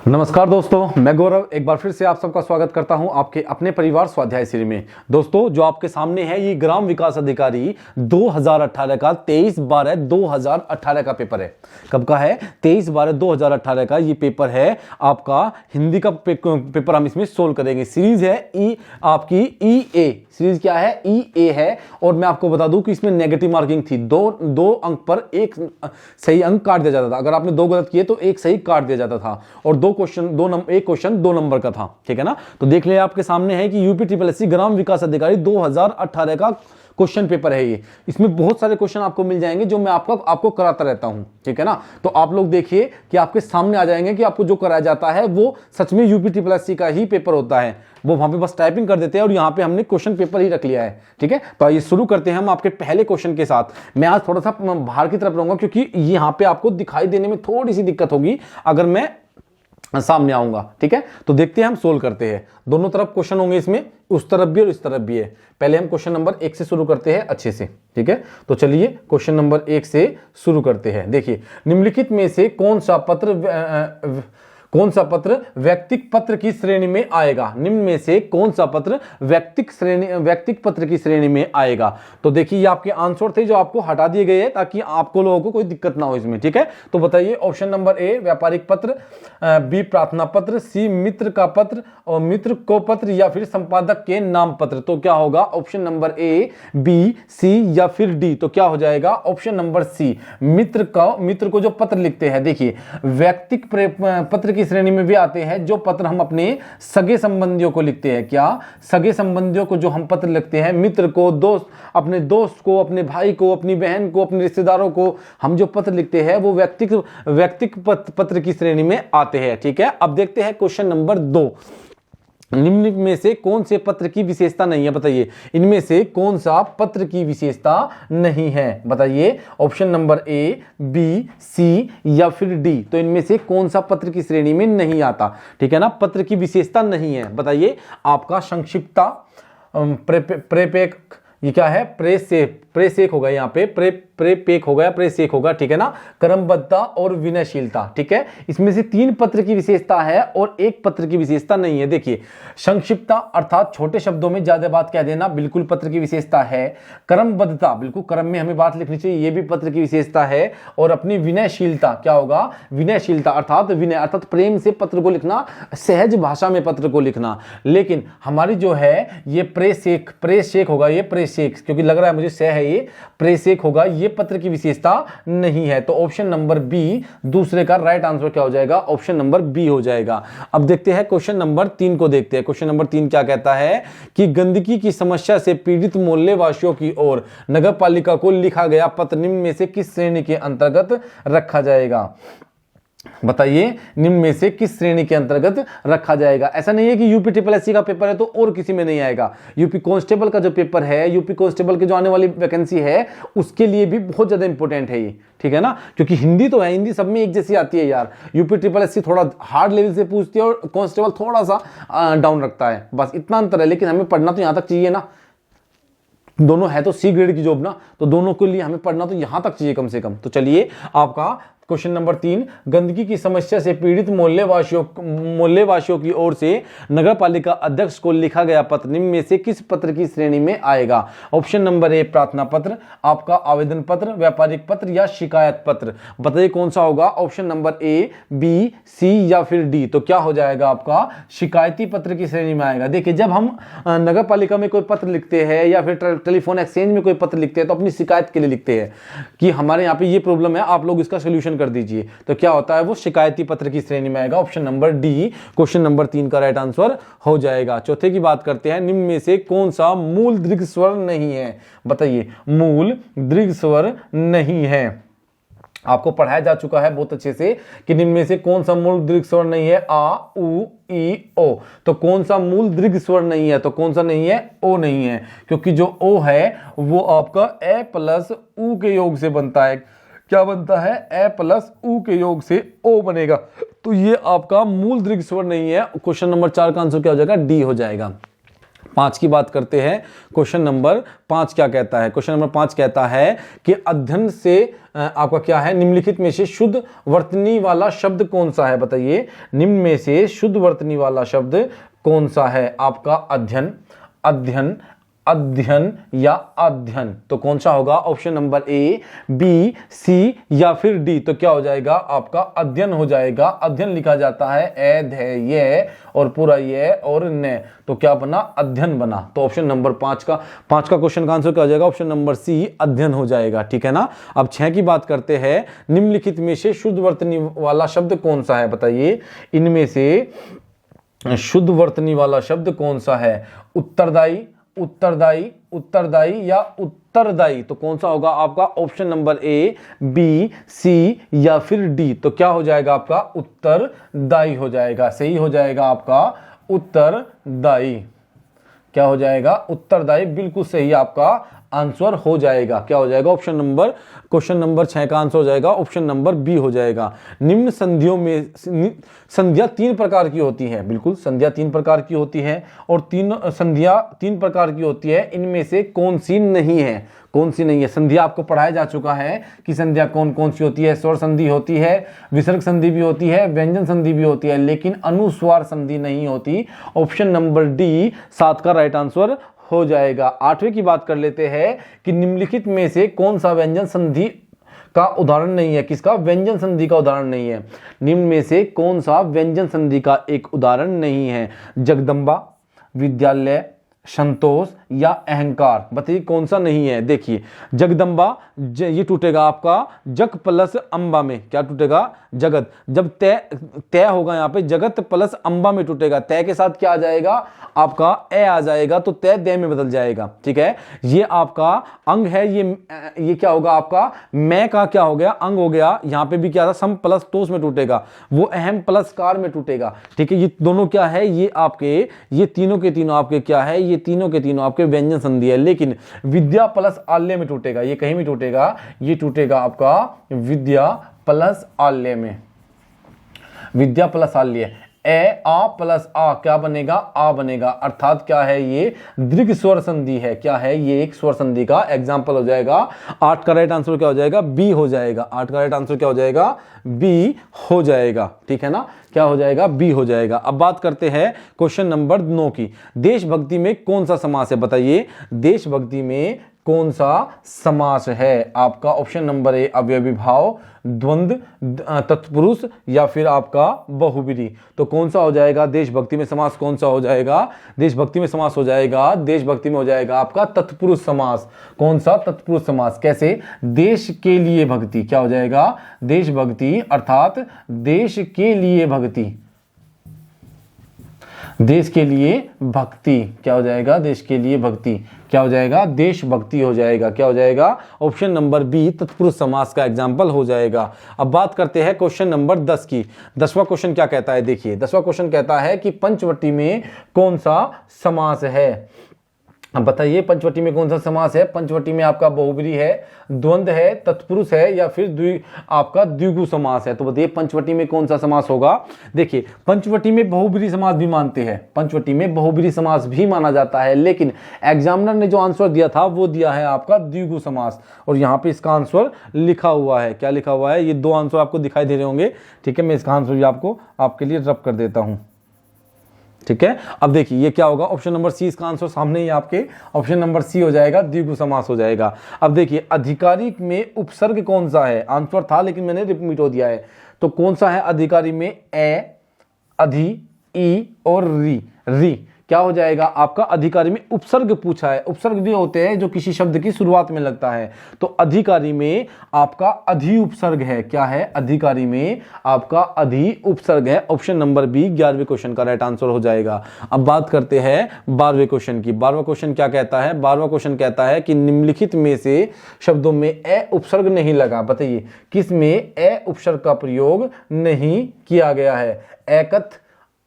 नमस्कार दोस्तों, मैं गौरव एक बार फिर से आप सबका स्वागत करता हूं आपके अपने परिवार स्वाध्याय सीरी में। दोस्तों, जो आपके सामने है ये ग्राम विकास अधिकारी 2018 का 23/12/2018 का पेपर है। कब का है? 23/12/2018 का ये पेपर है। आपका हिंदी का पेपर हम इसमें सोल्व करेंगे। सीरीज है आपकी EA सीरीज। क्या है? EA है। और मैं आपको बता दूं कि इसमें नेगेटिव मार्किंग थी। दो अंक पर एक सही अंक काट दिया जाता था। अगर आपने दो गलत किए तो एक सही काट दिया जाता था। और एक क्वेश्चन 2 नंबर का था। ठीक है ना? तो देख लिया, आपके सामने है कि UPSSC ग्राम विकास अधिकारी 2018 का क्वेश्चन पेपर है ये। इसमें बहुत सारे क्वेश्चन आपको मिल जाएंगे जो मैं आपको कराता रहता हूं। ठीक है ना? तो आप लोग देखिए कि आपके सामने आ जाएंगे कि आपको जो कराया जाता है वो सच में UPSSC का ही पेपर होता है। वो वहां पे बस टाइपिंग कर देते हैं और यहां पे हमने क्वेश्चन पेपर ही रख लिया है। ठीक है? तो आइए शुरू करते हैं हम आपके पहले क्वेश्चन के साथ। मैं आज थोड़ा सा बाहर की तरफ रहूंगा क्योंकि यहां पे आपको दिखाई देने में थोड़ी सी दिक्कत होगी अगर मैं सामने आऊंगा। ठीक है? तो देखते हैं, हम सोल्व करते हैं। दोनों तरफ क्वेश्चन होंगे इसमें, उस तरफ भी और इस तरफ भी है। पहले हम क्वेश्चन नंबर 1 से शुरू करते हैं अच्छे से। ठीक है? तो चलिए क्वेश्चन नंबर 1 से शुरू करते हैं। देखिए, निम्नलिखित में से कौन सा पत्र व्यक्तिक पत्र की श्रेणी में आएगा? निम्न में से कौन सा पत्र व्यक्तिक पत्र की श्रेणी में आएगा? तो देखिए, ये आपके आंसर थे जो आपको हटा दिए गए हैं ताकि आपको लोगों को कोई दिक्कत ना हो इसमें। ठीक है? तो बताइए, ऑप्शन नंबर ए व्यापारिक पत्र, बी प्रार्थना पत्र, सी मित्र का पत्र और मित्र को पत्र, या फिर संपादक के नाम पत्र। तो क्या होगा? ऑप्शन नंबर ए, बी, सी या फिर डी। तो क्या हो जाएगा? ऑप्शन नंबर सी, मित्र को जो पत्र लिखते हैं। देखिए, व्यक्तिक पत्र की श्रेणी में भी आते हैं जो पत्र हम अपने सगे संबंधियों को लिखते हैं। क्या? सगे संबंधियों को जो हम पत्र लिखते हैं, मित्र को, अपने दोस्त को, अपने भाई को, अपनी बहन को, अपने रिश्तेदारों को हम जो पत्र लिखते हैं वो व्यक्तिक पत्र की श्रेणी में आते हैं। ठीक है? अब देखते हैं क्वेश्चन नंबर 2। निम्न में से कौन से पत्र की विशेषता नहीं है? बताइए, इनमें से कौन सा पत्र की विशेषता नहीं है? बताइए, ऑप्शन नंबर ए, बी, सी या फिर डी। तो इनमें से कौन सा पत्र की श्रेणी में नहीं आता? ठीक है ना? पत्र की विशेषता नहीं है। बताइए, आपका संक्षिप्तता, प्रेपेक, ये क्या है? प्रेसेक होगा, यहाँ पे प्रेपेक होगा या प्रेसेक होगा। ठीक है ना? क्रमबद्धता और विनयशीलता। ठीक है? इसमें से 3 पत्र की विशेषता है और 1 पत्र की विशेषता नहीं है। देखिए, संक्षिप्तता अर्थात छोटे शब्दों में ज्यादा बात कह देना, बिल्कुल पत्र की विशेषता है। क्रमबद्धता, बिल्कुल क्रम में हमें बात लिखनी चाहिए, ये भी पत्र की विशेषता है। और अपनी विनयशीलता, क्या होगा? विनयशीलता अर्थात विनय अर्थात प्रेम से पत्र को लिखना, सहज भाषा में पत्र को लिखना। लेकिन हमारी जो है ये प्रेसेक होगा, ये प्रेसेक, क्योंकि लग रहा है मुझे सह है, ये प्रेसेक होगा, ये पत्र की विशेषता नहीं है। तो ऑप्शन नंबर बी दूसरे का राइट आंसर क्या हो जाएगा? ऑप्शन नंबर बी हो जाएगा। अब देखते हैं क्वेश्चन नंबर 3 को देखते हैं। क्वेश्चन नंबर 3 क्या कहता है कि गंदगी की समस्या से पीड़ित मोहल्ले वासियों की ओर नगर पालिका को लिखा गया पत्र निम्न में से किस श्रेणी के अंतर्गत रखा जाएगा? बताइए, निम्न में से किस श्रेणी के अंतर्गत रखा जाएगा? ऐसा नहीं है कि UPSSC का पेपर है तो और किसी में नहीं आएगा। यूपी कांस्टेबल का जो पेपर है, यूपी कांस्टेबल की जो आने वाली वैकेंसी है, उसके लिए भी बहुत ज्यादा इंपॉर्टेंट है ये। ठीक है ना? क्योंकि हिंदी तो है, हिंदी सब में एक जैसी आती है यार। UPSSC थोड़ा हार्ड लेवल से पूछती है और कांस्टेबल थोड़ा सा डाउन रखता है, बस इतना अंतर है। लेकिन हमें पढ़ना तो यहां तक चाहिए ना। दोनों है तो C ग्रेड की जॉब ना, तो दोनों के लिए हमें पढ़ना तो यहां तक चाहिए कम से कम। तो चलिए, आपका क्वेश्चन नंबर 3, गंदगी की समस्या से पीड़ित मोहल्ले वासियों की ओर से नगर पालिका अध्यक्ष को लिखा गया पत्र निम्न में से किस पत्र की श्रेणी में आएगा? ऑप्शन नंबर ए प्रार्थना पत्र, आपका आवेदन पत्र, व्यापारिक पत्र या शिकायत पत्र। बताइए कौन सा होगा? ऑप्शन नंबर ए, बी, सी या फिर डी। तो क्या हो जाएगा? आपका शिकायती पत्र की श्रेणी में आएगा। देखिए, जब हम नगर पालिका में कोई पत्र लिखते हैं या फिर टेलीफोन एक्सचेंज में कोई पत्र लिखते हैं तो अपनी शिकायत के लिए लिखते हैं कि हमारे यहाँ पे ये प्रॉब्लम है, आप लोग इसका सोल्यूशन कर दीजिए। तो क्या होता है? वो शिकायती पत्र की श्रेणी में आएगा। Option number D question number 3 का राइट आंसर हो जाएगा। चौथे की बात करते हैं, निम्न में से कौन सा मूल दीर्घ स्वर नहीं है? बताइए, मूल दीर्घ स्वर नहीं है। आपको पढ़ाया जा चुका है बहुत अच्छे से कि निम्न में से कौन सा मूल दीर्घ स्वर नहीं है? आ, उ, ई, ओ। तो कौन सा मूल दीर्घ स्वर नहीं है? तो कौन सा नहीं है? ओ नहीं है, क्योंकि जो ओ है वो आपका ए प्लस उ के योग से बनता है। क्या बनता है? ए प्लस उ के योग से ओ बनेगा। तो ये आपका मूल दीर्घ स्वर नहीं है। क्वेश्चन नंबर 4 का आंसर क्या हो जाएगा? डी हो जाएगा। 5 की बात करते हैं। क्वेश्चन नंबर 5 क्या कहता है? क्वेश्चन नंबर 5 कहता है कि अध्ययन से आपका क्या है, निम्नलिखित में से शुद्ध वर्तनी वाला शब्द कौन सा है? बताइए, निम्न में से शुद्ध वर्तनी वाला शब्द कौन सा है? आपका अध्ययन, अध्ययन, अध्ययन या अध्ययन, तो कौन सा होगा? ऑप्शन नंबर ए, बी, सी या फिर डी। तो क्या हो जाएगा? आपका अध्ययन हो जाएगा। अध्ययन लिखा जाता है ए ध ये और पूरा ये और न, तो क्या बना? अध्ययन बना। तो ऑप्शन नंबर 5 का क्वेश्चन का आंसर क्या हो जाएगा? ऑप्शन नंबर सी, अध्ययन हो जाएगा। ठीक है ना। अब 6 की बात करते हैं। निम्नलिखित में से शुद्ध वर्तनी वाला शब्द कौन सा है? बताइए, इनमें से शुद्ध वर्तनी वाला शब्द कौन सा है? उत्तरदायी, उत्तरदायी, उत्तरदायी या उत्तरदायी, तो कौन सा होगा आपका? ऑप्शन नंबर ए, बी, सी या फिर डी। तो क्या हो जाएगा आपका? उत्तरदायी हो जाएगा। सही हो जाएगा आपका उत्तरदायी। क्या हो जाएगा? उत्तरदायी। बिल्कुल सही आपका आंसर हो जाएगा। क्या हो जाएगा? क्वेश्चन नंबर 6 का आंसर हो जाएगा ऑप्शन नंबर बी हो जाएगा। निम्न संधियों में संधियां 3 प्रकार की होती हैं। बिल्कुल, संधियां 3 प्रकार की होती हैं और संधियां 3 प्रकार की होती है। इनमें से कौन सी नहीं है? कौन सी नहीं है? संधियां आपको पढ़ाया जा चुका है कि संधियां कौन कौन सी होती है। स्वर संधि होती है, विसर्ग संधि भी होती है, व्यंजन संधि भी होती है, लेकिन अनुस्वार संधि नहीं होती। ऑप्शन नंबर डी 7 का राइट आंसर हो जाएगा। 8वें की बात कर लेते हैं कि निम्नलिखित में से कौन सा व्यंजन संधि का उदाहरण नहीं है? किसका? व्यंजन संधि का उदाहरण नहीं है। निम्न में से कौन सा व्यंजन संधि का एक उदाहरण नहीं है? जगदम्बा, विद्यालय, संतोष या अहंकार, बताइए कौन सा नहीं है? देखिए, जगदम्बा ये टूटेगा आपका जग प्लस अंबा में। क्या टूटेगा? जगत। जब तय होगा यहाँ पे जगत प्लस अंबा में टूटेगा। तय के साथ क्या आ जाएगा? आपका ए आ जाएगा, तो तय दे में बदल जाएगा। ठीक है, ये आपका अंग है। ये क्या होगा आपका? मैं का क्या हो गया? अंग हो गया। यहाँ पे भी क्या था? सम प्लस तोष में टूटेगा, वो अहम प्लस कार में टूटेगा। ठीक है, ये दोनों क्या है? ये तीनों के तीनों आपके क्या है? ये तीनों के तीनों आपके व्यंजन संधि है। लेकिन विद्या प्लस आल्य में टूटेगा। ये कहीं भी टूटेगा, ये टूटेगा आपका विद्या प्लस आल्य में। विद्या प्लस आल्य, ए आ प्लस आ क्या बनेगा? आ बनेगा। अर्थात क्या है? ये दीर्घ स्वर संधि है। क्या है? ये एक स्वर संधि का एग्जाम्पल हो जाएगा। 8 का राइट आंसर क्या हो जाएगा? बी हो जाएगा। 8 का राइट आंसर क्या हो जाएगा? बी हो जाएगा। ठीक है ना। क्या हो जाएगा? बी हो जाएगा। अब बात करते हैं क्वेश्चन नंबर 9 की। देशभक्ति में कौन सा समास है? बताइए, देशभक्ति में कौन सा समास है? आपका ऑप्शन नंबर ए, अवयवी भाव, द्वंद्व, तत्पुरुष या फिर आपका बहुब्रीहि। तो कौन सा हो जाएगा? देशभक्ति में समास कौन सा हो जाएगा? देशभक्ति में समास हो जाएगा, देशभक्ति में हो जाएगा आपका तत्पुरुष समास। कौन सा? तत्पुरुष समास। कैसे? देश के लिए भक्ति। क्या हो जाएगा? देशभक्ति अर्थात देश के लिए भक्ति। देश के लिए भक्ति क्या हो जाएगा? देश के लिए भक्ति क्या हो जाएगा? देशभक्ति हो जाएगा। क्या हो जाएगा? ऑप्शन नंबर बी तत्पुरुष समास का एग्जाम्पल हो जाएगा। अब बात करते हैं क्वेश्चन नंबर 10 की। 10वां क्वेश्चन क्या कहता है? देखिए, 10वां क्वेश्चन कहता है कि पंचवटी में कौन सा समास है? अब बताइए, पंचवटी में कौन सा समास है? पंचवटी में आपका बहुब्रीहि है, द्वंद्व है, तत्पुरुष है या फिर आपका द्विगु समास है। तो बताइए पंचवटी में कौन सा समास होगा? देखिए, पंचवटी में बहुब्रीहि समास भी मानते हैं, पंचवटी में बहुब्रीहि समास भी माना जाता है, लेकिन एग्जामिनर ने जो आंसर दिया था वो दिया है आपका द्विगु समास। और यहाँ पे इसका आंसर लिखा हुआ है। क्या लिखा हुआ है? ये 2 आंसर आपको दिखाई दे रहे होंगे। ठीक है, मैं इसका आंसर भी आपके लिए रब कर देता हूँ। ठीक है, अब देखिए ये क्या होगा? ऑप्शन नंबर सी, इसका आंसर सामने ही आपके ऑप्शन नंबर सी हो जाएगा, द्विगु समास हो जाएगा। अब देखिए, अधिकारी में उपसर्ग कौन सा है? आंसर था लेकिन मैंने रिपीट हो दिया है। तो कौन सा है अधिकारी में? ए, अधि, ई और री। क्या हो जाएगा आपका? अधिकारी में उपसर्ग पूछा है। उपसर्ग भी होते हैं जो किसी शब्द की शुरुआत में लगता है। तो अधिकारी में आपका अधि उपसर्ग है। क्या है? अधिकारी में आपका अधि उपसर्ग है। ऑप्शन नंबर बी 11वें क्वेश्चन का राइट आंसर हो जाएगा। अब बात करते हैं 12वें क्वेश्चन की। 12वां क्वेश्चन क्या कहता है? 12वां क्वेश्चन कहता है कि निम्नलिखित में से शब्दों में ए उपसर्ग नहीं लगा। बताइए किस में ए उपसर्ग का प्रयोग नहीं किया गया है? एकथ,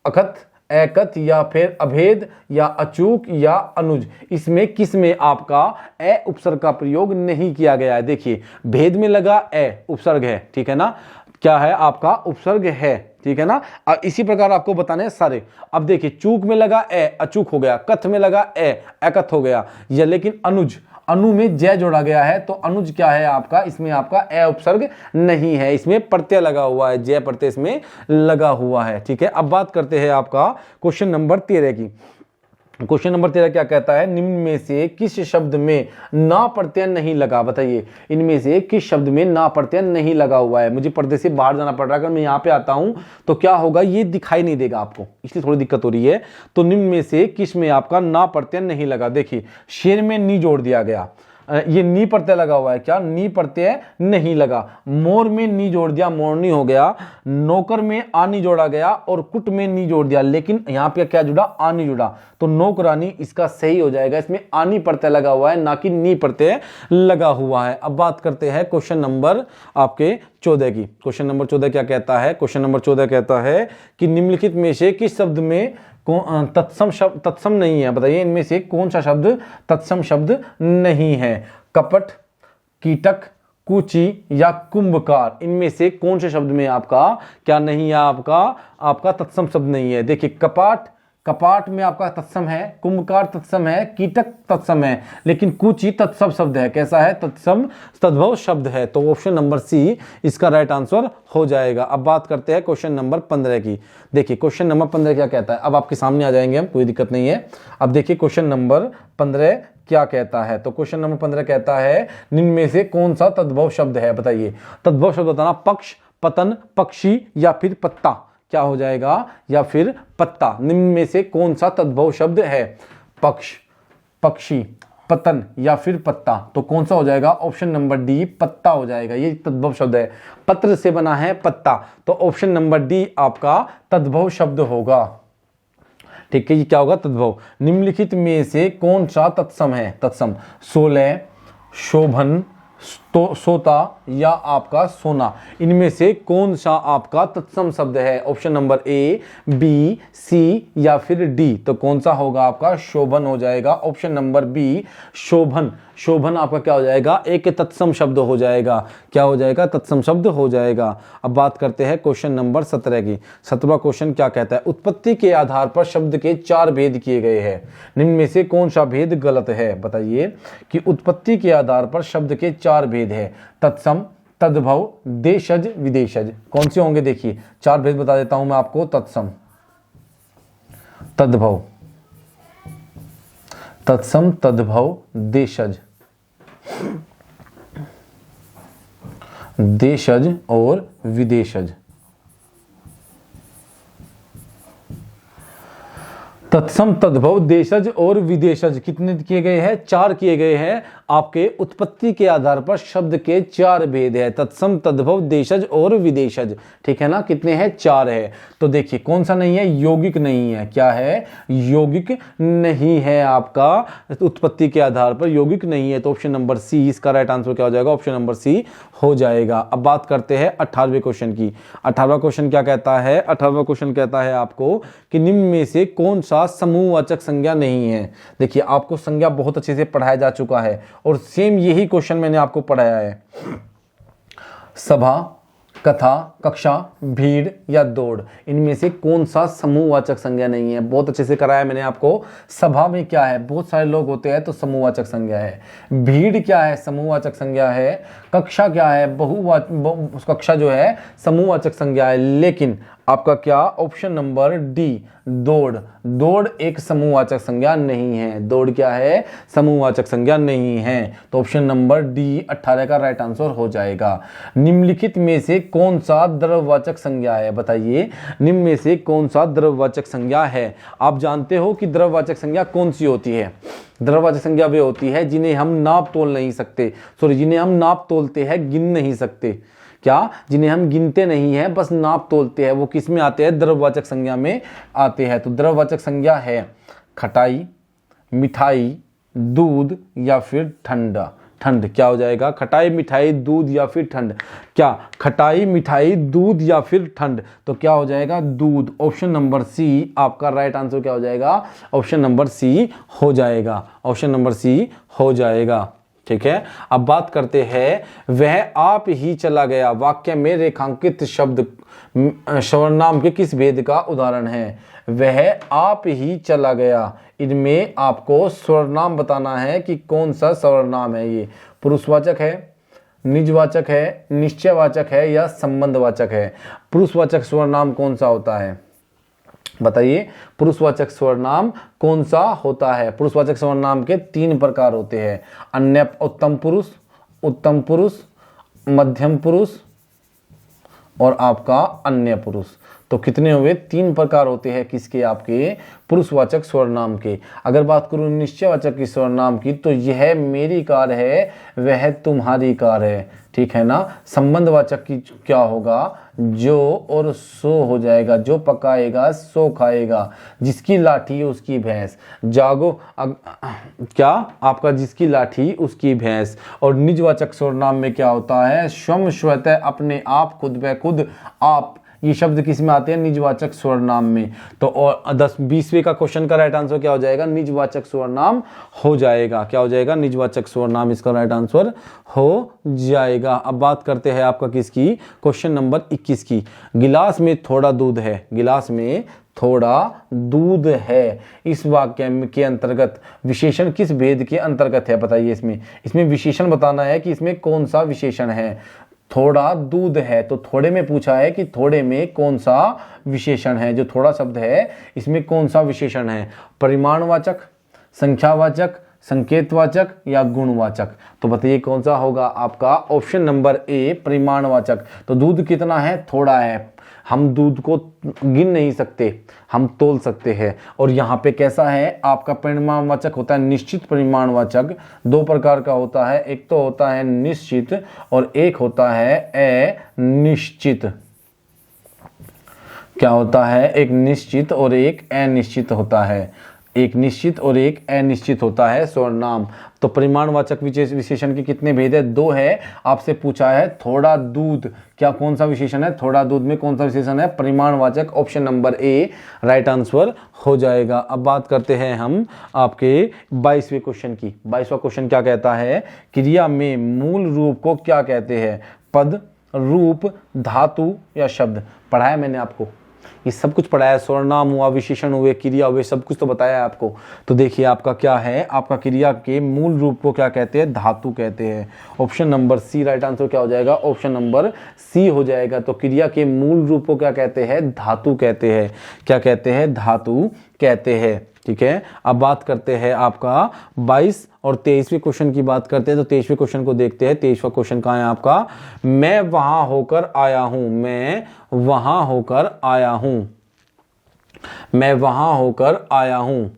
अकथ, एकत या फिर अभेद या अचूक या अनुज, इसमें किस में आपका ए उपसर्ग का प्रयोग नहीं किया गया है? देखिए, भेद में लगा ए उपसर्ग है। ठीक है ना, क्या है आपका? उपसर्ग है। ठीक है ना। अब इसी प्रकार आपको बताने हैं सारे। अब देखिए चूक में लगा ए, अचूक हो गया। कथ में लगा ए, एकथ हो गया। या लेकिन अनुज, अनु में जय जोड़ा गया है, तो अनुज क्या है आपका, इसमें आपका ए उपसर्ग नहीं है, इसमें प्रत्यय लगा हुआ है, जय प्रत्यय इसमें लगा हुआ है। ठीक है, अब बात करते हैं आपका क्वेश्चन नंबर 13 की। क्वेश्चन नंबर 13 क्या कहता है, निम्न में से किस शब्द में ना प्रत्यय नहीं लगा, बताइए इनमें से किस शब्द में ना प्रत्यय नहीं लगा हुआ है। मुझे पर्दे से बाहर जाना पड़ रहा है, अगर मैं यहाँ पे आता हूं तो क्या होगा, ये दिखाई नहीं देगा आपको, इसलिए थोड़ी दिक्कत हो रही है। तो निम्न में से किस में आपका ना प्रत्यय नहीं लगा, देखिए शेर में नी जोड़ दिया गया, ये नी प्रत्यय लगा हुआ है, क्या नी प्रत्यय नहीं लगा। मोर में नी जोड़ दिया, मोरनी हो गया। नौकर में आनी जोड़ा गया और कुट में नी जोड़ दिया, लेकिन यहां पे क्या जुड़ा, आनी जुड़ा, तो नौकरानी इसका सही हो जाएगा। इसमें आनी प्रत्यय लगा हुआ है, ना कि नी प्रत्यय लगा हुआ है। अब बात करते हैं क्वेश्चन नंबर आपके 14 की। क्वेश्चन नंबर 14 क्या कहता है, क्वेश्चन नंबर 14 कहता है कि निम्नलिखित में से किस शब्द में तत्सम शब्द, तत्सम नहीं है, बताइए इनमें से कौन सा शब्द तत्सम शब्द नहीं है। कपट, कीटक, कुची या कुंभकार, इनमें से कौन से शब्द में आपका क्या नहीं है, आपका तत्सम शब्द नहीं है। देखिए कपाट, कपाट में आपका तत्सम है, कुंभकार तत्सम है, कीटक तत्सम है, लेकिन कुची तत्सम शब्द है। कैसा है, तत्सम तद्भव शब्द है। तो ऑप्शन नंबर सी इसका राइट आंसर हो जाएगा। अब बात करते हैं क्वेश्चन नंबर 15 की। देखिए क्वेश्चन नंबर 15 क्या कहता है, अब आपके सामने आ जाएंगे हम, कोई दिक्कत नहीं है। अब देखिए क्वेश्चन नंबर 15 क्या कहता है, तो क्वेश्चन नंबर 15 कहता है निम्न में से कौन सा तद्भव शब्द है, बताइए तद्भव शब्द बताना। पक्ष, पतन, पक्षी या फिर पत्ता, क्या हो जाएगा, या फिर पत्ता। निम्न में से कौन सा तद्भव शब्द है, पक्ष, पक्षी, पतन या फिर पत्ता, तो कौन सा हो जाएगा, ऑप्शन नंबर डी पत्ता हो जाएगा। ये तद्भव शब्द है, पत्र से बना है पत्ता, तो ऑप्शन नंबर डी आपका तद्भव शब्द होगा। ठीक है, ये क्या होगा, तद्भव। निम्नलिखित में से कौन सा तत्सम है, तत्सम, सोलह, शोभन, तो सोता या आपका सोना, इनमें से कौन सा आपका तत्सम शब्द है, ऑप्शन नंबर ए, बी, सी या फिर डी, तो कौन सा होगा आपका, शोभन हो जाएगा। ऑप्शन नंबर बी शोभन, शोभन आपका क्या हो जाएगा, एक तत्सम शब्द हो जाएगा, क्या हो जाएगा, तत्सम शब्द हो जाएगा। अब बात करते हैं क्वेश्चन नंबर 17 की। 17वां क्वेश्चन क्या कहता है, उत्पत्ति के आधार पर शब्द के 4 भेद किए गए हैं, निम्न में से कौन सा भेद गलत है, बताइए कि उत्पत्ति के आधार पर शब्द के 4 भेद है, तत्सम, तद्भव, देशज, विदेशज, कौन से होंगे, देखिए 4 भेद बता देता हूं मैं आपको। तत्सम, तद्भव, तत्सम, तद्भव, देशज, देशज और विदेशज। तत्सम, तद्भव, देशज और विदेशज कितने किए गए हैं, 4 किए गए हैं। आपके उत्पत्ति के आधार पर शब्द के 4 भेद है, तत्सम, तद्भव, देशज और विदेशज। ठीक है ना, कितने हैं, 4 है। तो देखिए कौन सा नहीं है, यौगिक नहीं है, क्या है, यौगिक नहीं है आपका, उत्पत्ति के आधार पर यौगिक नहीं है, तो ऑप्शन नंबर सी इसका राइट आंसर क्या हो जाएगा, ऑप्शन नंबर सी हो जाएगा। अब बात करते हैं 18वें क्वेश्चन की। 18वां क्वेश्चन क्या कहता है, 18वां क्वेश्चन कहता है आपको कि निम्न में से कौन सा समूहवाचक संज्ञा नहीं है। देखिए आपको संज्ञा बहुत अच्छे से पढ़ाया जा चुका है और सेम यही क्वेश्चन मैंने आपको पढ़ाया है। सभा, कथा, कक्षा, भीड़ या दौड़, इनमें से कौन सा समूहवाचक संज्ञा नहीं है, बहुत अच्छे से कराया मैंने आपको। सभा में क्या है, बहुत सारे लोग होते हैं तो समूहवाचक संज्ञा है। भीड़ क्या है, समूहवाचक संज्ञा है। कक्षा क्या है, कक्षा जो है समूहवाचक संज्ञा है। लेकिन आपका क्या, ऑप्शन नंबर डी दौड़, दौड़ एक समूहवाचक संज्ञा नहीं है। दौड़ क्या है, समूहवाचक संज्ञा नहीं है, तो ऑप्शन नंबर डी 18 का राइट आंसर हो जाएगा। निम्नलिखित में से कौन सा द्रव्यवाचक संज्ञा है, बताइए निम्न में से कौन सा द्रव्यवाचक संज्ञा है। आप जानते हो कि द्रव्यवाचक संज्ञा कौन सी होती है, द्रव्यवाचक संज्ञा वे होती है जिन्हें हम नाप तोल नहीं सकते, सॉरी जिन्हें हम नाप तोलते हैं, गिन नहीं सकते, क्या, जिन्हें हम गिनते नहीं हैं बस नाप तोलते हैं, वो किस में आते हैं, द्रव्यवाचक संज्ञा में आते हैं। तो द्रव्यवाचक संज्ञा है खटाई, मिठाई, दूध या फिर ठंडा, ठंड, क्या हो जाएगा, खटाई, मिठाई, दूध या फिर ठंड, क्या, खटाई, मिठाई, दूध या फिर ठंड, तो क्या हो जाएगा, दूध। ऑप्शन नंबर सी आपका राइट आंसर क्या हो जाएगा, ऑप्शन नंबर सी हो जाएगा, ऑप्शन नंबर सी हो जाएगा। ठीक है। अब बात करते हैं वह आप ही चला गया, वाक्य में रेखांकित शब्द सर्वनाम के किस भेद का उदाहरण है? वह आप ही चला गया, इनमें आपको सर्वनाम बताना है कि कौन सा सर्वनाम है। ये पुरुषवाचक है, निजवाचक है, निश्चयवाचक है या संबंधवाचक है? पुरुषवाचक सर्वनाम कौन सा होता है बताइए? पुरुषवाचक सर्वनाम कौन सा होता है? पुरुषवाचक सर्वनाम के 3 प्रकार होते हैं, अन्य उत्तम पुरुष, मध्यम पुरुष और आपका अन्य पुरुष। तो कितने हुए? 3 प्रकार होते हैं किसके? आपके पुरुषवाचक सर्वनाम के। अगर बात करूं निश्चयवाचक की सर्वनाम की, तो यह मेरी कार है, वह तुम्हारी कार है, ठीक है ना। संबंधवाचक की क्या होगा? जो और सो हो जाएगा, जो पकाएगा सो खाएगा, जिसकी लाठी उसकी भैंस, जागो क्या आपका जिसकी लाठी उसकी भैंस। और निजवाचक सर्वनाम में क्या होता है? स्वयं, स्वतः, अपने आप, खुद ब खुद, आप, ये शब्द किस में आते हैं? निजवाचक सर्वनाम में। तो और 20वें का क्वेश्चन का राइट आंसर क्या हो जाएगा? निजवाचक सर्वनाम हो जाएगा। क्या हो जाएगा? निजवाचक सर्वनाम इसका राइट आंसर हो जाएगा। अब बात करते हैं आपका किसकी? क्वेश्चन नंबर 21 की। गिलास में थोड़ा दूध है, गिलास में थोड़ा दूध है, इस वाक्य के अंतर्गत विशेषण किस भेद के अंतर्गत है? बताइए। इसमें विशेषण बताना है कि इसमें कौन सा विशेषण है। थोड़ा दूध है, तो थोड़े में पूछा है कि थोड़े में कौन सा विशेषण है। जो थोड़ा शब्द है इसमें कौन सा विशेषण है? परिमाणवाचक, संख्यावाचक, संकेतवाचक या गुणवाचक? तो बताइए कौन सा होगा आपका? ऑप्शन नंबर ए, परिमाणवाचक। तो दूध कितना है? थोड़ा है। हम दूध को गिन नहीं सकते, हम तोल सकते हैं। और यहाँ पे कैसा है आपका? परिमाणवाचक होता है निश्चित परिमाणवाचक। 2 प्रकार का होता है, एक तो होता है निश्चित और एक होता है अनिश्चित। क्या होता है? एक निश्चित और एक अनिश्चित होता है, एक निश्चित और एक अनिश्चित होता है सर्वनाम। तो परिमाणवाचक विशेषण के कितने भेद है? 2 है। आपसे पूछा है थोड़ा दूध, क्या कौन सा विशेषण है? थोड़ा दूध में कौन सा विशेषण है? परिमाणवाचक। Option number A right answer हो जाएगा। अब बात करते हैं हम आपके 22वें क्वेश्चन की। 22वां क्वेश्चन क्या कहता है? क्रिया में मूल रूप को क्या कहते हैं? पद, रूप, धातु या शब्द? पढ़ा है मैंने आपको, ये सब कुछ पढ़ाया। सर्वनाम हुआ, विशेषण हुए, क्रिया हुए, सब कुछ तो बताया है आपको। तो देखिए आपका क्या है? आपका क्रिया के मूल रूप को क्या कहते हैं? धातु कहते हैं। Option number C right answer क्या हो जाएगा? ऑप्शन नंबर सी हो जाएगा। तो क्रिया के मूल रूप को क्या कहते हैं? धातु कहते हैं। क्या कहते हैं? धातु कहते हैं, ठीक है। अब बात करते हैं आपका 22 और 23वें क्वेश्चन की बात करते हैं। तो 23वें क्वेश्चन को देखते हैं। 23वां क्वेश्चन कहाँ है आपका? मैं वहां होकर आया हूं, मैं वहां होकर आया हूं, मैं वहां होकर आया हूं।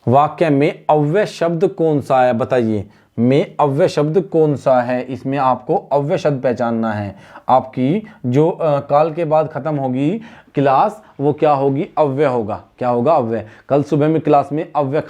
वाक्य में अव्यय शब्द कौन सा है? बताइए, में अव्यय शब्द कौन सा है? इसमें आपको अव्यय शब्द पहचानना है। आपकी जो काल के बाद खत्म होगी क्लास, वो क्या होगी? अव्यय होगा। क्या होगा? अव्यय। कल सुबह में क्लास में अव्यय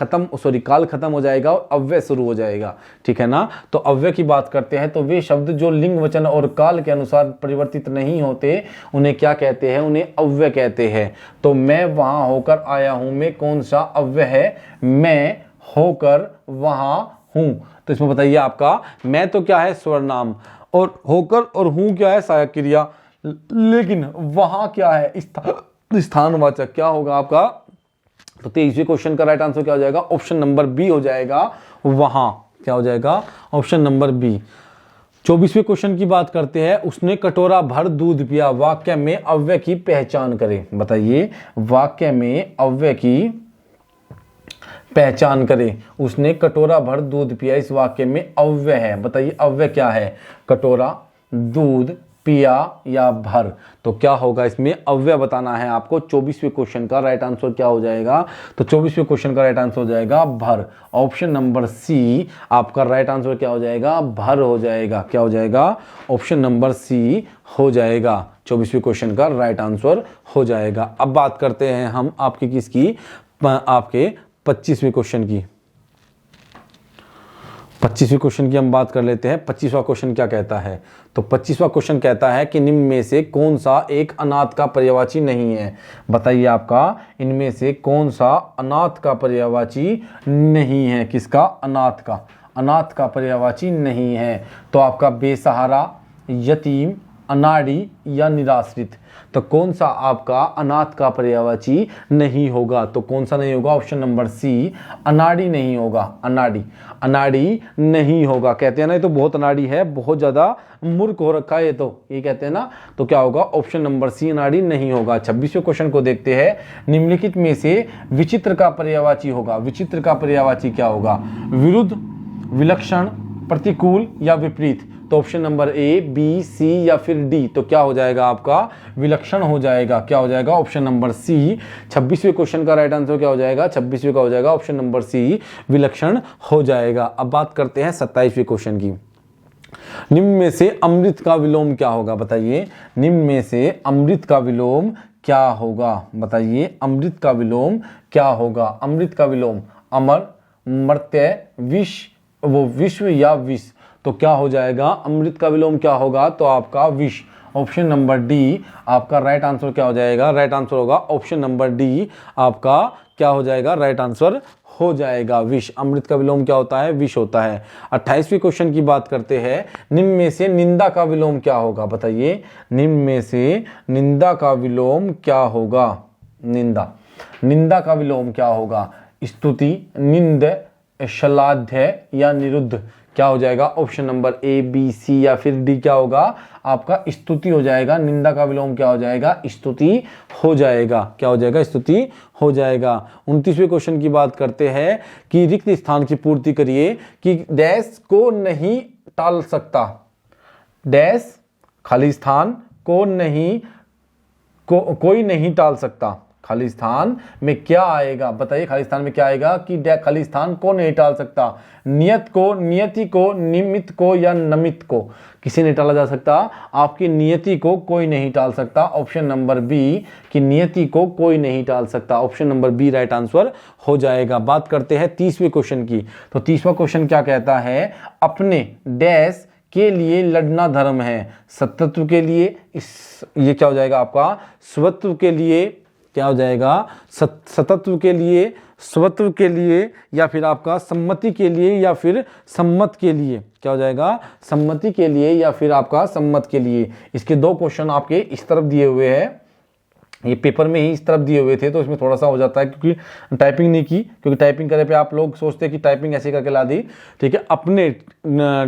काल खत्म हो जाएगा और अव्यय शुरू हो जाएगा, ठीक है ना। तो अव्यय की बात करते हैं तो वे शब्द जो लिंग, वचन और काल के अनुसार परिवर्तित नहीं होते, उन्हें क्या कहते हैं? उन्हें अव्यय कहते हैं। तो मैं वहां होकर आया हूं में कौन सा अव्यय है? मैं होकर वहां हूं। तो इसमें बताइए आपका मैं तो क्या है? सर्वनाम, और होकर और हूं क्या है? सहायक क्रिया। लेकिन वहां क्या है? स्थानवाचक। क्या होगा आपका? तो 23वें क्वेश्चन का राइट आंसर क्या हो जाएगा? ऑप्शन नंबर बी हो जाएगा, वहां। क्या हो जाएगा? Option number B. 24वें क्वेश्चन की बात करते हैं। उसने कटोरा भर दूध पिया, वाक्य में अव्यय की पहचान करें। बताइए, वाक्य में अव्यय की पहचान करें। उसने कटोरा भर दूध पिया, इस वाक्य में अव्यय है। बताइए अव्यय क्या है? कटोरा, दूध, पिया या भर? तो क्या होगा? इसमें अव्यय बताना है आपको। 24वें क्वेश्चन का राइट आंसर क्या हो जाएगा? तो 24वें क्वेश्चन का राइट आंसर हो जाएगा भर। ऑप्शन नंबर सी आपका राइट आंसर क्या हो जाएगा? भर हो जाएगा। क्या हो जाएगा? ऑप्शन नंबर सी हो जाएगा। 24वें क्वेश्चन का राइट आंसर हो जाएगा। अब बात करते हैं हम आपकी किसकी? आपके 25वें क्वेश्चन की। 25वें क्वेश्चन की हम बात कर लेते हैं। 25वां क्वेश्चन क्या कहता है? तो 25वां क्वेश्चन कहता है कि निम्न में से कौन सा एक अनाथ का पर्यायवाची नहीं है? बताइए आपका इनमें से कौन सा अनाथ का पर्यायवाची नहीं है? किसका? अनाथ का। अनाथ का पर्यायवाची नहीं है। तो आपका बेसहारा, यतीम, अनाड़ी या निराश्रित, तो कौन सा आपका अनाथ का पर्यायवाची नहीं होगा? तो कौन सा नहीं होगा? ऑप्शन नंबर सी, अनाड़ी नहीं होगा। अनाड़ी, अनाड़ी नहीं होगा। कहते हैं ना ये तो बहुत अनाड़ी है, बहुत ज्यादा मूर्ख हो रखा है ये कहते हैं ना, तो क्या होगा? ऑप्शन नंबर सी, अनाड़ी नहीं होगा। 26वें क्वेश्चन को देखते हैं। निम्नलिखित में से विचित्र का पर्यायवाची होगा। विचित्र का पर्यायवाची क्या होगा? विरुद्ध, विलक्षण, प्रतिकूल या विपरीत। तो ऑप्शन नंबर ए, बी, सी या फिर डी। तो क्या हो जाएगा आपका? विलक्षण हो जाएगा। क्या हो जाएगा? Option number C. 26वें क्वेश्चन का राइट आंसर क्या हो जाएगा? 26वें का हो जाएगा ऑप्शन नंबर सी, विलक्षण हो जाएगा। अब बात करते हैं 27वें क्वेश्चन की। निम्न में से अमृत का विलोम क्या होगा? बताइए, निम्न में से अमृत का विलोम क्या होगा? बताइए, अमृत का विलोम क्या होगा? अमृत का विलोम अमर, मर्त्य, विष, वो विश्व या विष। तो क्या हो जाएगा? अमृत का विलोम क्या होगा? तो आपका विष। ऑप्शन नंबर डी आपका राइट आंसर क्या हो जाएगा? राइट आंसर होगा ऑप्शन नंबर डी आपका क्या हो जाएगा? राइट आंसर हो जाएगा विष। अमृत का विलोम क्या होता है? विष होता है। 28वें क्वेश्चन की बात करते हैं। निम्न में से निंदा का विलोम क्या होगा? बताइए, निम्न में से निंदा का विलोम क्या होगा? निंदा, निंदा का विलोम क्या होगा? स्तुति, निंद, श्लाघ्य या निरुद्ध। क्या हो जाएगा? ऑप्शन नंबर ए, बी, सी या फिर डी क्या होगा? आपका स्तुति हो जाएगा। निंदा का विलोम क्या हो जाएगा? स्तुति हो जाएगा। क्या हो जाएगा? स्तुति हो जाएगा। 29वें क्वेश्चन की बात करते हैं कि रिक्त स्थान की पूर्ति करिए कि डैश को नहीं टाल सकता। डैश, खाली स्थान को नहीं, कोई नहीं टाल सकता। खाली स्थान में क्या आएगा? बताइए, खाली स्थान में क्या आएगा? कि खाली स्थान को नहीं टाल सकता। नियत को, नियति को, निमित्त को या नमित को किसी नहीं टाला जा सकता। आपकी नियति को कोई नहीं टाल सकता। ऑप्शन नंबर बी कि नियति को कोई नहीं टाल सकता। Option number B right answer हो जाएगा। बात करते हैं 30वें क्वेश्चन की। तो 30वां क्वेश्चन क्या कहता है? अपने डैश के लिए लड़ना धर्म है। सतत्व के लिए, ये क्या हो जाएगा आपका? स्वत्व के लिए, क्या हो जाएगा? सतत्व के लिए, स्वत्व के लिए या फिर आपका सम्मति के लिए या फिर सम्मत के लिए। क्या हो जाएगा? सम्मति के लिए या फिर आपका सम्मत के लिए। इसके दो क्वेश्चन आपके इस तरफ दिए हुए हैं, ये पेपर में ही इस तरफ दिए हुए थे, तो इसमें थोड़ा सा हो जाता है क्योंकि टाइपिंग नहीं की, क्योंकि टाइपिंग करे पे आप लोग सोचते हैं कि टाइपिंग ऐसे करके ला दी। ठीक है, अपने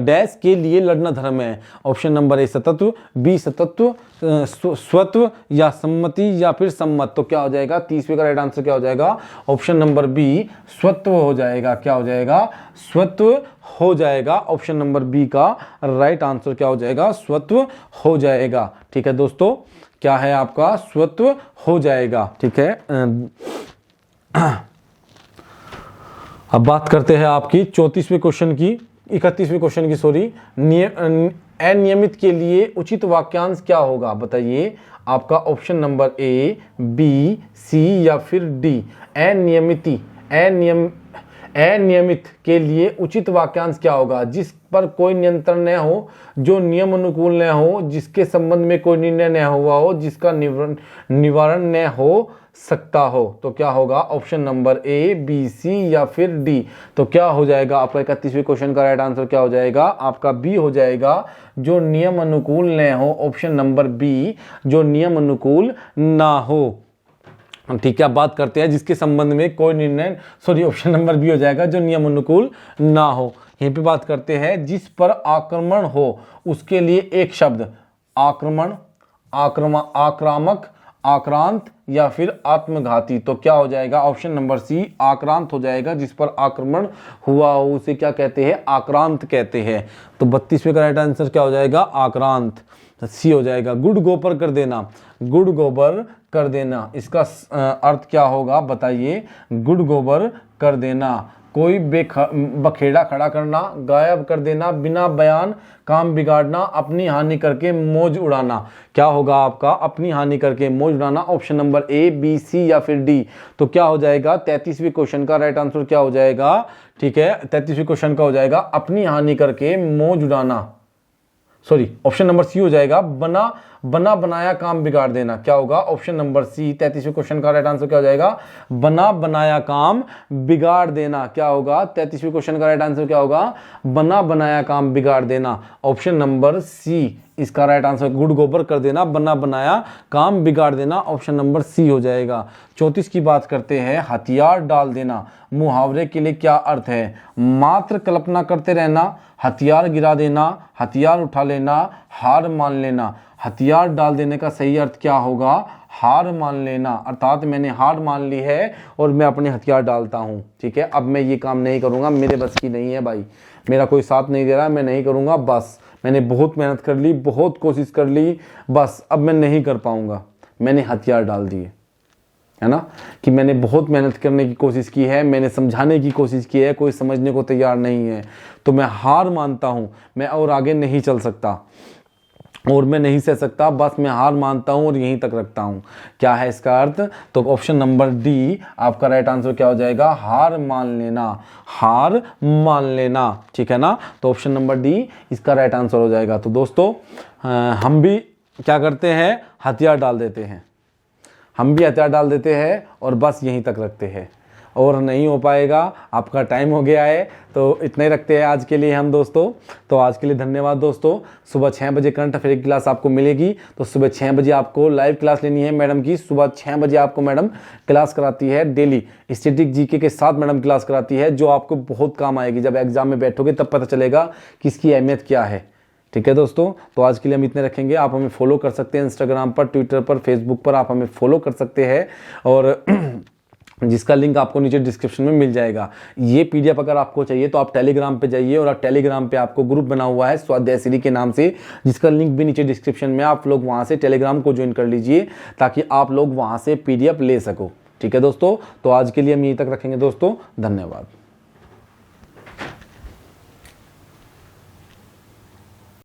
डैश के लिए लड़ना धर्म है। ऑप्शन नंबर ए सतत्व, बी सतत्व, स्वत्व या सम्मति या फिर सम्मत। तो क्या हो जाएगा? 30वें का राइट आंसर क्या हो जाएगा? ऑप्शन नंबर बी स्वत्व हो जाएगा। क्या हो जाएगा? स्वत्व हो जाएगा। ऑप्शन नंबर बी का राइट आंसर क्या हो जाएगा? स्वत्व हो जाएगा। ठीक है दोस्तों, क्या है आपका? स्वत्व हो जाएगा। ठीक है, अब बात करते हैं आपकी 34वें क्वेश्चन की, 31वें क्वेश्चन की, सॉरी। अनियमित के लिए उचित वाक्यांश क्या होगा? बताइए, आपका ऑप्शन नंबर ए, बी, सी या फिर डी। अनियमित के लिए उचित वाक्यांश क्या होगा? जिस पर कोई नियंत्रण न हो, जो नियम अनुकूल न हो, जिसके संबंध में कोई निर्णय न हुआ हो, जिसका निवारण न हो सकता हो। तो क्या होगा? ऑप्शन नंबर ए, बी, सी या फिर डी। तो क्या हो जाएगा आपका 31वें क्वेश्चन का राइट आंसर क्या हो जाएगा? आपका बी हो जाएगा, जो नियम अनुकूल न हो। ऑप्शन नंबर बी, जो नियम अनुकूल ना हो। ठीक है, आप बात करते हैं जिसके संबंध में कोई निर्णय, सॉरी ऑप्शन नंबर बी हो जाएगा, जो नियम अनुकूल ना हो। यहीं पे बात करते हैं जिस पर आक्रमण हो, उसके लिए एक शब्द। आक्रमण, आक्रामक, आक्रांत या फिर आत्मघाती। तो क्या हो जाएगा? ऑप्शन नंबर सी आक्रांत हो जाएगा। जिस पर आक्रमण हुआ हो उसे क्या कहते हैं? आक्रांत कहते हैं। तो 32वें का राइट आंसर क्या हो जाएगा? आक्रांत, सी हो जाएगा। गुड़ गोबर कर देना, गुड़ गोबर कर देना, इसका अर्थ क्या होगा? बताइए, गुड़ गोबर कर देना, कोई बखेड़ा खड़ा करना, गायब कर देना, बिना बयान काम बिगाड़ना, अपनी हानि करके मौज उड़ाना। क्या होगा आपका? अपनी हानि करके मौज उड़ाना। ऑप्शन नंबर ए, बी, सी या फिर डी। तो क्या हो जाएगा? 33वें क्वेश्चन का राइट आंसर क्या हो जाएगा? ठीक है, 33वें क्वेश्चन का हो जाएगा अपनी हानि करके मौज उड़ाना। सॉरी, ऑप्शन नंबर सी हो जाएगा, बना बनाया काम बिगाड़ देना, क्या होगा? ऑप्शन नंबर सी 33वें क्वेश्चन का राइट आंसर क्या हो जाएगा? बना बनाया काम बिगाड़ देना। क्या होगा? 33वें क्वेश्चन का राइट आंसर क्या होगा? बना बनाया काम बिगाड़ देना। ऑप्शन नंबर सी इसका राइट आंसर, गुड़ गोबर कर देना, बना बनाया काम बिगाड़ देना, ऑप्शन नंबर सी हो जाएगा। 34 की बात करते हैं, हथियार डाल देना मुहावरे के लिए क्या अर्थ है? मात्र कल्पना करते रहना, हथियार गिरा देना, हथियार उठा लेना, हार मान लेना। हथियार डाल देने का सही अर्थ क्या होगा? हार मान लेना, अर्थात मैंने हार मान ली है और मैं अपने हथियार डालता हूं। ठीक है, अब मैं ये काम नहीं करूंगा, मेरे बस की नहीं है भाई, मेरा कोई साथ नहीं दे रहा, मैं नहीं करूंगा, बस मैंने बहुत मेहनत कर ली, बहुत कोशिश कर ली, बस अब मैं नहीं कर पाऊंगा, मैंने हथियार डाल दिए, है ना, कि मैंने बहुत मेहनत करने की कोशिश की है, मैंने समझाने की कोशिश की है, कोई समझने को तैयार नहीं है, तो मैं हार मानता हूं, मैं और आगे नहीं चल सकता और मैं नहीं सह सकता, बस मैं हार मानता हूं और यहीं तक रखता हूं। क्या है इसका अर्थ? तो ऑप्शन नंबर डी आपका राइट आंसर क्या हो जाएगा? हार मान लेना, हार मान लेना। ठीक है ना, तो ऑप्शन नंबर डी इसका राइट आंसर हो जाएगा। तो दोस्तों हम भी क्या करते हैं? हथियार डाल देते हैं, हम भी हथियार डाल देते हैं और बस यहीं तक रखते हैं और नहीं हो पाएगा। आपका टाइम हो गया है, तो इतना ही रखते हैं आज के लिए हम दोस्तों। तो आज के लिए धन्यवाद दोस्तों। सुबह 6 बजे करंट अफेयर की क्लास आपको मिलेगी, तो सुबह 6 बजे आपको लाइव क्लास लेनी है मैडम की। सुबह 6 बजे आपको मैडम क्लास कराती है डेली, स्टैटिक जीके के साथ मैडम क्लास कराती है, जो आपको बहुत काम आएगी। जब एग्जाम में बैठोगे तब पता चलेगा कि इसकी अहमियत क्या है। ठीक है दोस्तों, तो आज के लिए हम इतने रखेंगे। आप हमें फॉलो कर सकते हैं इंस्टाग्राम पर, ट्विटर पर, फेसबुक पर, आप हमें फॉलो कर सकते हैं और जिसका लिंक आपको नीचे डिस्क्रिप्शन में मिल जाएगा। ये पीडीएफ अगर आपको चाहिए तो आप टेलीग्राम पे जाइए और टेलीग्राम पे आपको ग्रुप बना हुआ है स्वाध्याय सीरी के नाम से, जिसका लिंक भी नीचे डिस्क्रिप्शन में, आप लोग वहां से टेलीग्राम को ज्वाइन कर लीजिए ताकि आप लोग वहां से पीडीएफ ले सको। ठीक है दोस्तों, तो आज के लिए हम यहीं तक रखेंगे दोस्तों, धन्यवाद।